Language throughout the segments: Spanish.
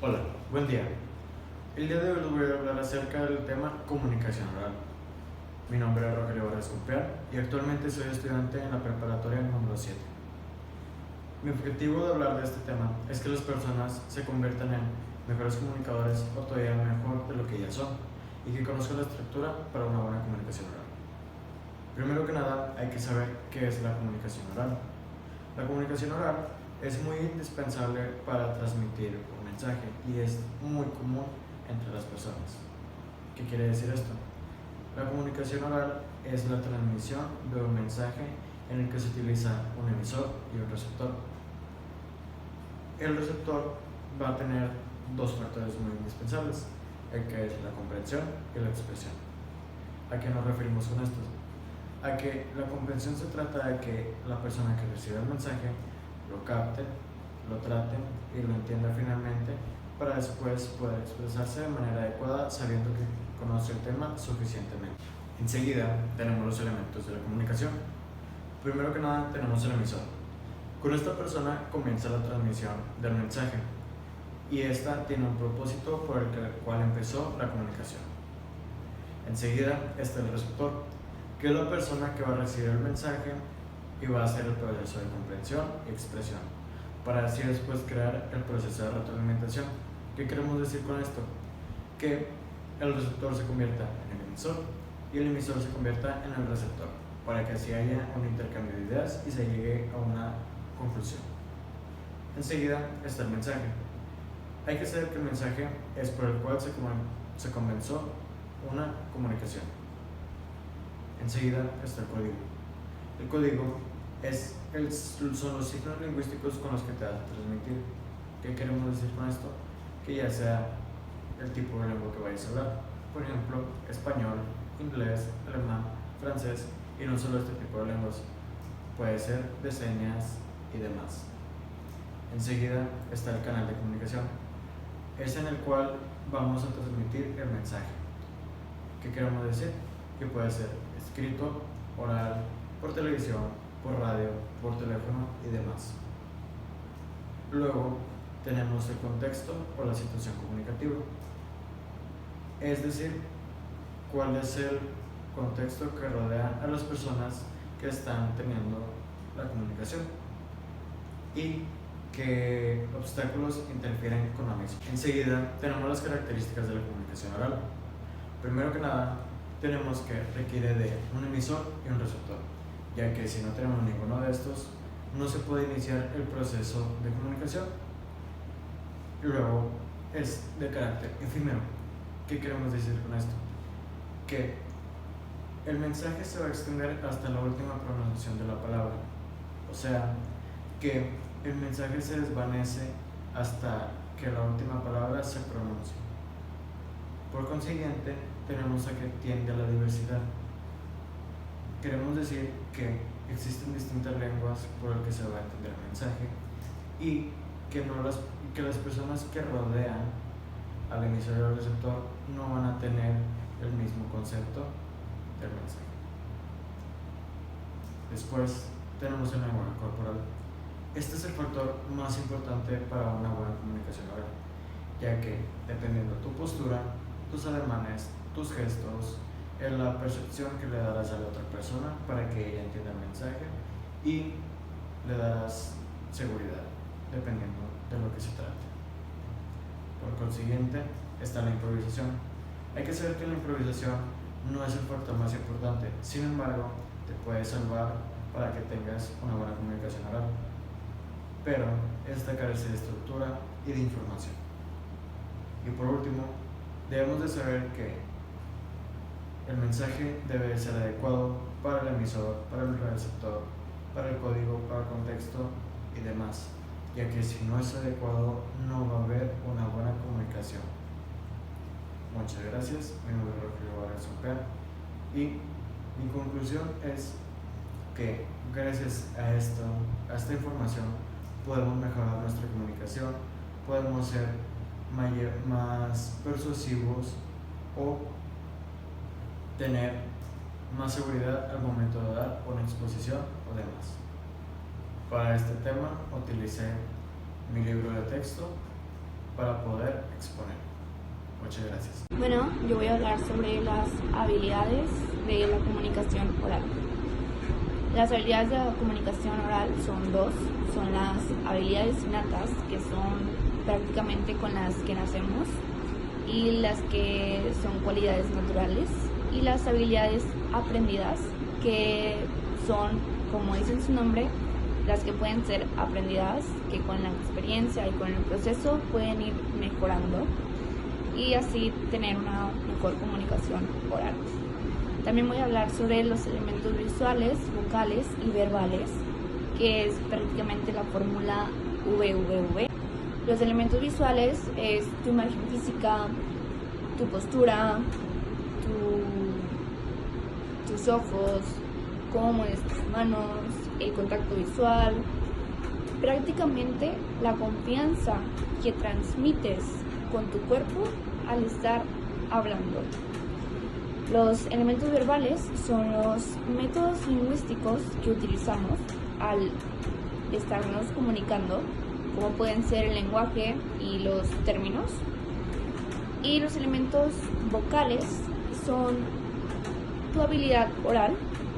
Hola, buen día. El día de hoy les voy a hablar acerca del tema comunicación oral. Mi nombre es Rogelio Vargas Compeán y actualmente soy estudiante en la preparatoria número 7. Mi objetivo de hablar de este tema es que las personas se conviertan en mejores comunicadores o todavía mejor de lo que ya son y que conozcan la estructura para una buena comunicación oral. Primero que nada, hay que saber qué es la comunicación oral. La comunicación oral es muy indispensable para transmitir un mensaje y es muy común entre las personas. ¿Qué quiere decir esto? La comunicación oral es la transmisión de un mensaje en el que se utiliza un emisor y un receptor. El receptor va a tener dos factores muy indispensables, el que es la comprensión y la expresión. ¿A qué nos referimos con esto? A que la comprensión se trata de que la persona que recibe el mensaje lo capte, lo trate y lo entienda finalmente para después poder expresarse de manera adecuada sabiendo que conoce el tema suficientemente. Enseguida tenemos los elementos de la comunicación. Primero que nada tenemos el emisor. Con esta persona comienza la transmisión del mensaje y esta tiene un propósito por el cual empezó la comunicación. Enseguida está el receptor, que es la persona que va a recibir el mensaje y va a hacer el proceso de comprensión y expresión, para así después crear el proceso de retroalimentación. ¿Qué queremos decir con esto? Que el receptor se convierta en el emisor y el emisor se convierta en el receptor, para que así haya un intercambio de ideas y se llegue a una conclusión. Enseguida está el mensaje. Hay que saber que el mensaje es por el cual se comenzó una comunicación. Enseguida está el código. El código son los signos lingüísticos con los que te vas a transmitir. ¿Qué queremos decir con esto? Que ya sea el tipo de lengua que vayas a hablar, por ejemplo, español, inglés, alemán, francés, y no solo este tipo de lenguas, puede ser de señas y demás. Enseguida está el canal de comunicación, es en el cual vamos a transmitir el mensaje. ¿Qué queremos decir? Que puede ser escrito, oral, por televisión, por radio, por teléfono y demás. Luego tenemos el contexto o la situación comunicativa, es decir, cuál es el contexto que rodea a las personas que están teniendo la comunicación y qué obstáculos interfieren con la misma. Enseguida tenemos las características de la comunicación oral. Primero que nada, tenemos que requiere de un emisor y un receptor, ya que si no tenemos ninguno de estos, no se puede iniciar el proceso de comunicación. Luego es de carácter efímero. ¿Qué queremos decir con esto? Que el mensaje se va a extender hasta la última pronunciación de la palabra, o sea, que el mensaje se desvanece hasta que la última palabra se pronuncie. Por consiguiente, tenemos a que tiende a la diversidad. Queremos decir que existen distintas lenguas por las que se va a entender el mensaje y que las personas que rodean al emisor y al receptor no van a tener el mismo concepto del mensaje. Después tenemos el lenguaje corporal. Este es el factor más importante para una buena comunicación oral, ya que dependiendo de tu postura, tus ademanes, tus gestos, en la percepción que le darás a la otra persona para que ella entienda el mensaje y le darás seguridad, dependiendo de lo que se trate. Por consiguiente, está la improvisación. Hay que saber que la improvisación no es el factor más importante, sin embargo, te puede salvar para que tengas una buena comunicación oral, pero esta carece de estructura y de información. Y por último, debemos de saber que el mensaje debe ser adecuado para el emisor, para el receptor, para el código, para el contexto y demás, ya que si no es adecuado no va a haber una buena comunicación. Muchas gracias, mi nombre es Rogelio Vargas Compeán y mi conclusión es que gracias a esta información podemos mejorar nuestra comunicación, podemos ser más persuasivos o tener más seguridad al momento de dar una exposición o demás. Para este tema utilicé mi libro de texto para poder exponer. Muchas gracias. Bueno, yo voy a hablar sobre las habilidades de la comunicación oral. Las habilidades de la comunicación oral son dos, son las habilidades innatas, que son prácticamente con las que nacemos, y las que son cualidades naturales, y las habilidades aprendidas, que son, como dice su nombre, las que pueden ser aprendidas, que con la experiencia y con el proceso pueden ir mejorando y así tener una mejor comunicación oral. También voy a hablar sobre los elementos visuales, vocales y verbales, que es prácticamente la fórmula VVV. Los elementos visuales es tu imagen física, tu postura, tus ojos, cómo mueves tus manos, el contacto visual, prácticamente la confianza que transmites con tu cuerpo al estar hablando. Los elementos verbales son los métodos lingüísticos que utilizamos al estarnos comunicando, como pueden ser el lenguaje y los términos. Y los elementos vocales son tu habilidad oral,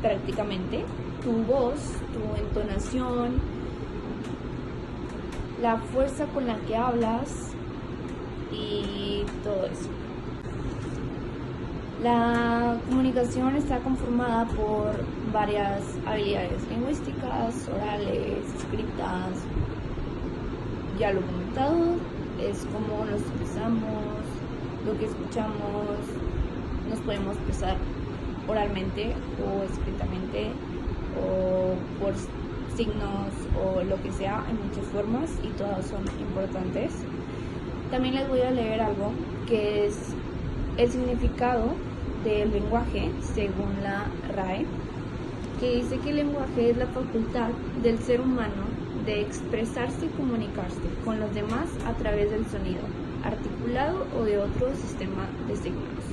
prácticamente, tu voz, tu entonación, la fuerza con la que hablas y todo eso. La comunicación está conformada por varias habilidades lingüísticas, orales, escritas. Ya lo he comentado, es como nos expresamos, lo que escuchamos, nos podemos expresar oralmente o escritamente o por signos o lo que sea, en muchas formas y todas son importantes. También les voy a leer algo que es el significado del lenguaje según la RAE, que dice que el lenguaje es la facultad del ser humano de expresarse y comunicarse con los demás a través del sonido, articulado o de otro sistema de signos.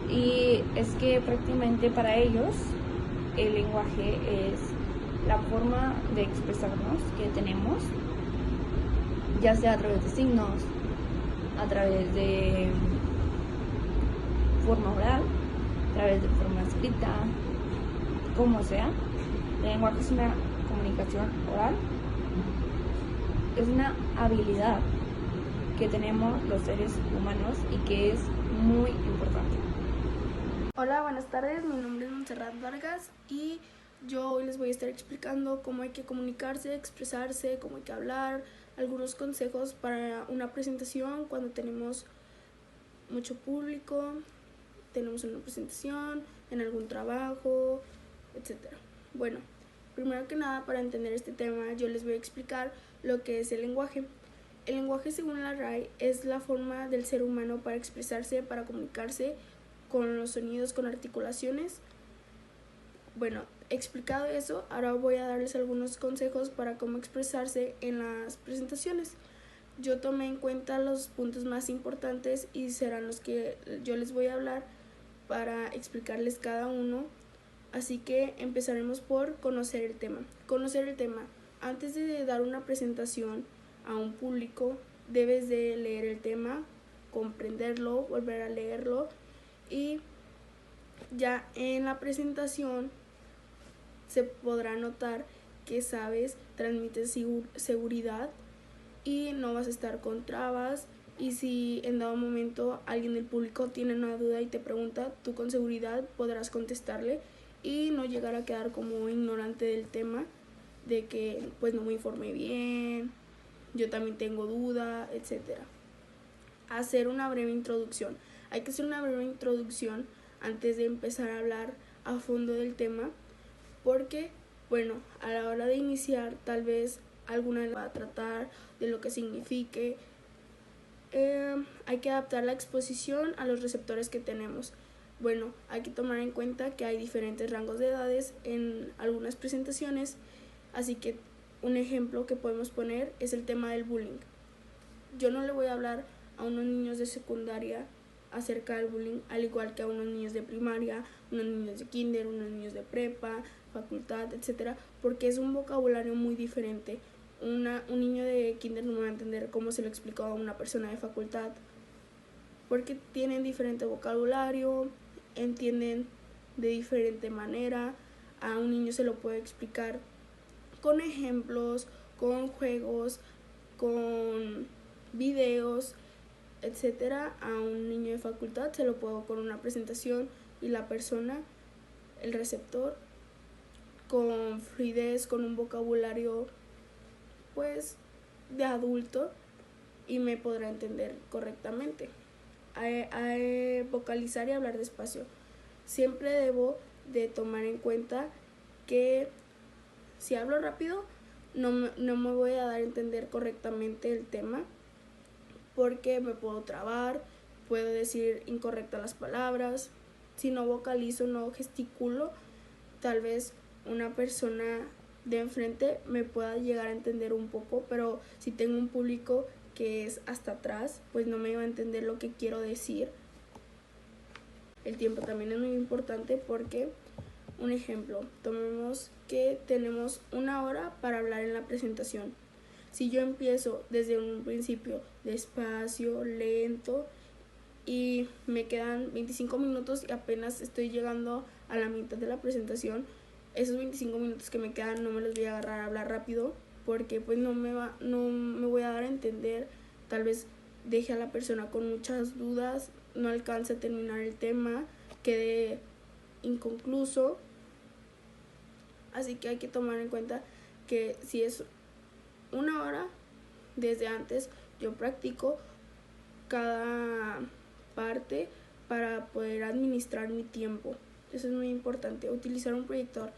Y es que prácticamente para ellos el lenguaje es la forma de expresarnos que tenemos, ya sea a través de signos, a través de forma oral, a través de forma escrita, como sea. El lenguaje es una comunicación oral, es una habilidad que tenemos los seres humanos y que es muy importante. Hola, buenas tardes, mi nombre es Montserrat Vargas y yo hoy les voy a estar explicando cómo hay que comunicarse, expresarse, cómo hay que hablar, algunos consejos para una presentación cuando tenemos mucho público, tenemos una presentación, en algún trabajo, etc. Bueno, primero que nada, para entender este tema, yo les voy a explicar lo que es el lenguaje. El lenguaje, según la RAE, es la forma del ser humano para expresarse, para comunicarse con los sonidos, con articulaciones. Bueno, explicado eso, ahora voy a darles algunos consejos para cómo expresarse en las presentaciones. Yo tomé en cuenta los puntos más importantes y serán los que yo les voy a hablar para explicarles cada uno. Así que empezaremos por conocer el tema. Conocer el tema. Antes de dar una presentación a un público, debes de leer el tema, comprenderlo, volver a leerlo y ya en la presentación se podrá notar que sabes, transmites seguridad y no vas a estar con trabas. Y si en dado momento alguien del público tiene una duda y te pregunta, tú con seguridad podrás contestarle y no llegar a quedar como ignorante del tema, de que pues no me informé bien, yo también tengo duda, etc. Hacer una breve introducción. Hay que hacer una breve introducción antes de empezar a hablar a fondo del tema, porque, bueno, a la hora de iniciar tal vez alguna va a tratar de lo que signifique. Hay que adaptar la exposición a los receptores que tenemos. Bueno, hay que tomar en cuenta que hay diferentes rangos de edades en algunas presentaciones, así que un ejemplo que podemos poner es el tema del bullying. Yo no le voy a hablar a unos niños de secundaria acerca del bullying, al igual que a unos niños de primaria, unos niños de kinder, unos niños de prepa, facultad, etc., porque es un vocabulario muy diferente. un niño de kinder no me va a entender cómo se lo explicó a una persona de facultad, porque tienen diferente vocabulario, entienden de diferente manera. A un niño se lo puede explicar con ejemplos, con juegos, con videos, etcétera. A un niño de facultad se lo puedo con una presentación y la persona, el receptor, con fluidez, con un vocabulario pues de adulto, y me podrá entender correctamente. A vocalizar y hablar despacio. Siempre debo de tomar en cuenta que si hablo rápido no me voy a dar a entender correctamente el tema, porque me puedo trabar, puedo decir incorrectas las palabras. Si no vocalizo, no gesticulo, tal vez una persona de enfrente me pueda llegar a entender un poco, pero si tengo un público que es hasta atrás, pues no me va a entender lo que quiero decir. El tiempo también es muy importante porque, un ejemplo, tomemos que tenemos 1 hora para hablar en la presentación. Si yo empiezo desde un principio despacio, lento, y me quedan 25 minutos y apenas estoy llegando a la mitad de la presentación, esos 25 minutos que me quedan no me los voy a agarrar a hablar rápido, porque pues no me voy a dar a entender. Tal vez deje a la persona con muchas dudas, no alcance a terminar el tema, quede inconcluso. Así que hay que tomar en cuenta que si es 1 hora, desde antes yo practico cada parte para poder administrar mi tiempo. Eso es muy importante. Utilizar un proyector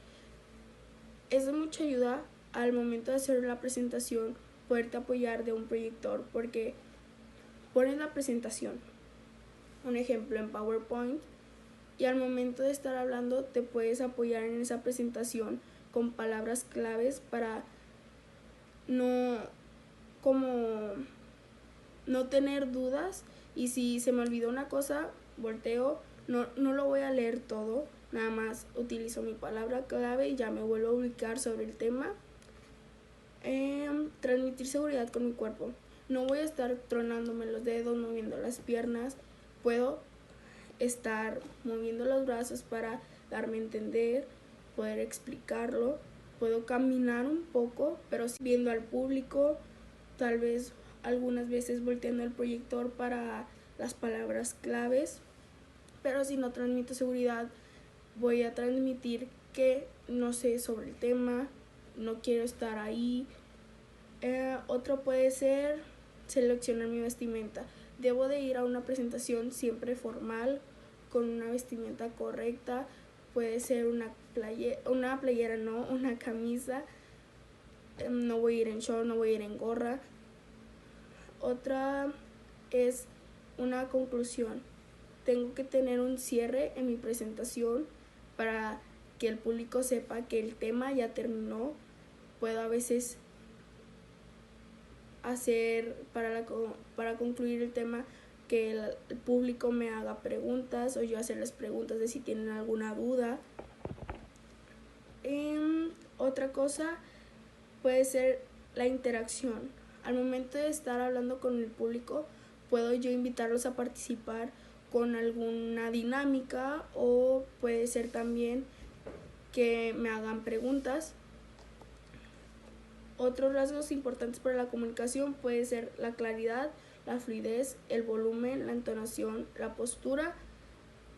es de mucha ayuda al momento de hacer la presentación, poderte apoyar de un proyector, porque pones la presentación, un ejemplo en PowerPoint, y al momento de estar hablando te puedes apoyar en esa presentación con palabras claves para no tener dudas. Y si se me olvidó una cosa, volteo, no lo voy a leer todo, nada más utilizo mi palabra clave y ya me vuelvo a ubicar sobre el tema. Transmitir seguridad con mi cuerpo. No voy a estar tronándome los dedos, moviendo las piernas. Puedo estar moviendo los brazos para darme a entender, poder explicarlo. Puedo caminar un poco, pero viendo al público, tal vez algunas veces volteando el proyector para las palabras claves. Pero si no transmito seguridad, voy a transmitir que no sé sobre el tema, no quiero estar ahí. Otro puede ser seleccionar mi vestimenta. Debo de ir a una presentación siempre formal, con una vestimenta correcta. Puede ser una playera, no, una camisa. No voy a ir en short, no voy a ir en gorra. Otra es una conclusión. Tengo que tener un cierre en mi presentación para que el público sepa que el tema ya terminó. Puedo a veces hacer para concluir el tema que el público me haga preguntas, o yo hacerles preguntas de si tienen alguna duda. Otra cosa puede ser la interacción. Al momento de estar hablando con el público, puedo yo invitarlos a participar con alguna dinámica, o puede ser también que me hagan preguntas. Otros rasgos importantes para la comunicación puede ser la claridad, la fluidez, el volumen, la entonación, la postura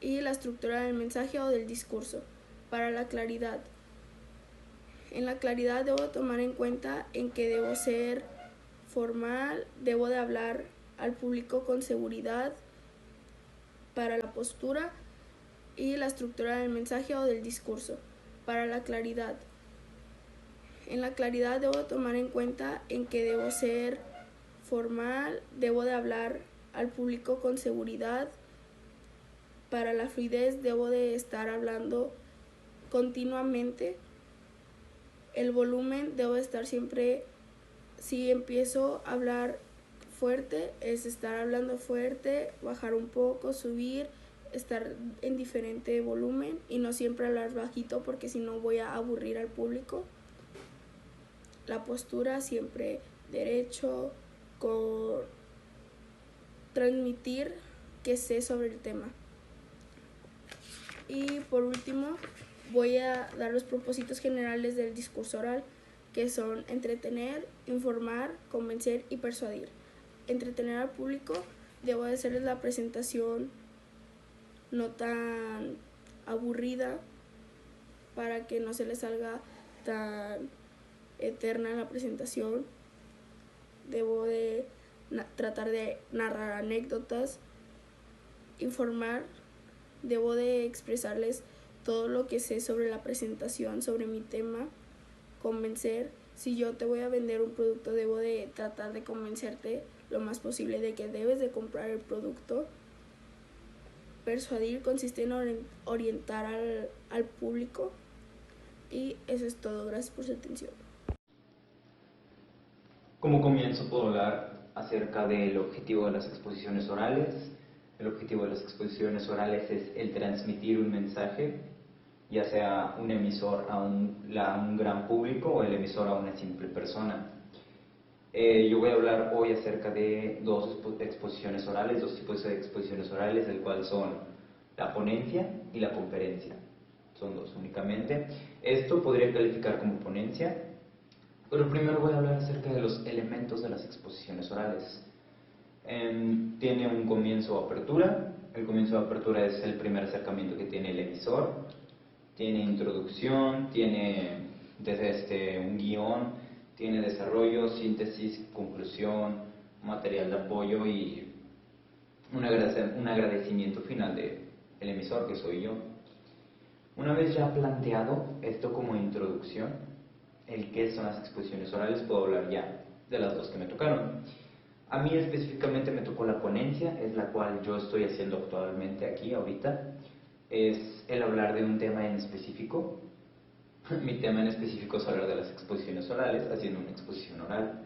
y la estructura del mensaje o del discurso. Para la claridad, en la claridad debo tomar en cuenta en que debo ser formal, debo de hablar al público con seguridad. Para la postura y la estructura del mensaje o del discurso. Para la claridad, en la claridad debo tomar en cuenta en que debo ser formal, debo de hablar al público con seguridad. Para la fluidez debo de estar hablando continuamente. El volumen debo de estar siempre, si empiezo a hablar fuerte, es estar hablando fuerte, bajar un poco, subir, estar en diferente volumen y no siempre hablar bajito, porque si no voy a aburrir al público. la postura siempre derecho, con transmitir que sé sobre el tema. Y por último, voy a dar los propósitos generales del discurso oral, que son entretener, informar, convencer y persuadir. Entretener al público, debo de hacerles la presentación no tan aburrida para que no se les salga tan eterna la presentación. Debo de tratar de narrar anécdotas, informar, debo de expresarles todo lo que sé sobre la presentación, sobre mi tema, convencer. Si yo te voy a vender un producto, debo de tratar de convencerte lo más posible de que debes de comprar el producto. Persuadir consiste en orientar al público. Y eso es todo. Gracias por su atención. Como comienzo puedo hablar acerca del objetivo de las exposiciones orales. El objetivo de las exposiciones orales es el transmitir un mensaje, ya sea un emisor a un gran público o el emisor a una simple persona. Yo voy a hablar hoy acerca de dos exposiciones orales, dos tipos de exposiciones orales, el cual son la ponencia y la conferencia. Son dos únicamente. Esto podría calificar como ponencia, pero primero voy a hablar acerca de los elementos de las exposiciones orales. Tiene un comienzo o apertura. El comienzo de apertura es el primer acercamiento que tiene el emisor. Tiene introducción, tiene desde un guión, tiene desarrollo, síntesis, conclusión, material de apoyo y un agradecimiento final del emisor, que soy yo. Una vez ya planteado esto como introducción, el qué son las exposiciones orales, puedo hablar ya de las dos que me tocaron. A mí específicamente me tocó la ponencia, es la cual yo estoy haciendo actualmente aquí, ahorita. Es el hablar de un tema en específico. Mi tema en específico es hablar de las exposiciones orales, haciendo una exposición oral.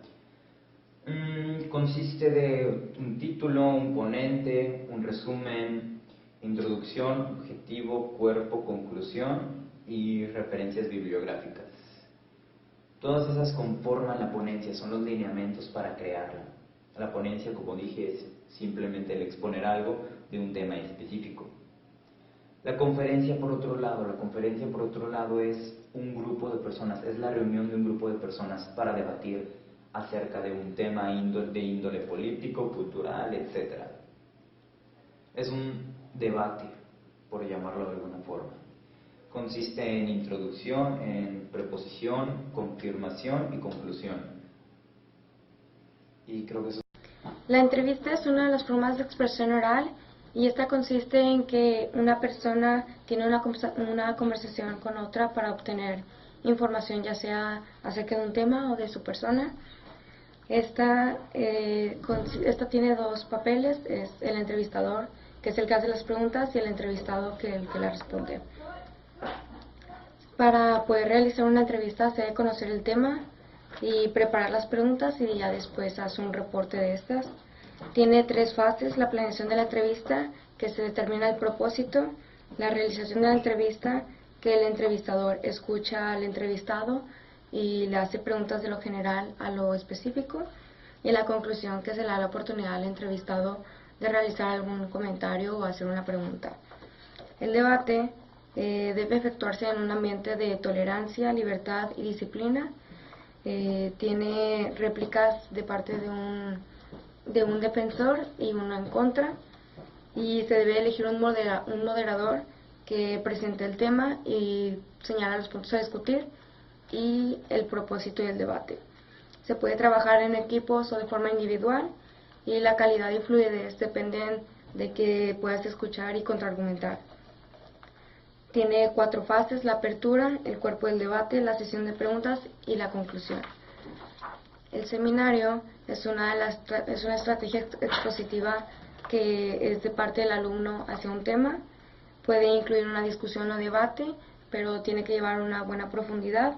Consiste de un título, un ponente, un resumen, introducción, objetivo, cuerpo, conclusión y referencias bibliográficas. Todas esas conforman la ponencia, son los lineamientos para crearla. La ponencia, como dije, es simplemente el exponer algo de un tema específico. La conferencia, por otro lado, es un grupo de personas, es la reunión de un grupo de personas para debatir acerca de un tema de índole político, cultural, etc. Es un debate, por llamarlo de alguna forma. Consiste en introducción, en preposición, confirmación y conclusión. Y creo que eso. La entrevista es una de las formas de expresión oral y esta consiste en que una persona tiene una conversación con otra para obtener información, ya sea acerca de un tema o de su persona. Esta tiene dos papeles, es el entrevistador, que es el que hace las preguntas, y el entrevistado, que es el que la responde. Para poder realizar una entrevista se debe conocer el tema y preparar las preguntas, y ya después hace un reporte de estas. Tiene tres fases: la planeación de la entrevista, que se determina el propósito; la realización de la entrevista, que el entrevistador escucha al entrevistado y le hace preguntas de lo general a lo específico; y la conclusión, que se le da la oportunidad al entrevistado de realizar algún comentario o hacer una pregunta. El debate debe efectuarse en un ambiente de tolerancia, libertad y disciplina. Tiene réplicas de parte de un defensor y uno en contra, y se debe elegir un moderador que presente el tema y señala los puntos a discutir y el propósito del debate. Se puede trabajar en equipos o de forma individual, y la calidad y fluidez dependen de que puedas escuchar y contraargumentar. Tiene 4 fases: la apertura, el cuerpo del debate, la sesión de preguntas y la conclusión. El seminario es una estrategia expositiva que es de parte del alumno hacia un tema. Puede incluir una discusión o debate, pero tiene que llevar una buena profundidad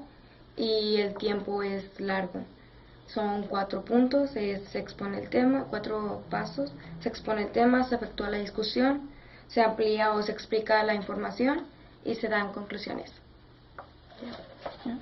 y el tiempo es largo. Son 4 puntos, se expone el tema, 4 pasos: se expone el tema, se efectúa la discusión, se amplía o se explica la información y se dan conclusiones. ¿Ya?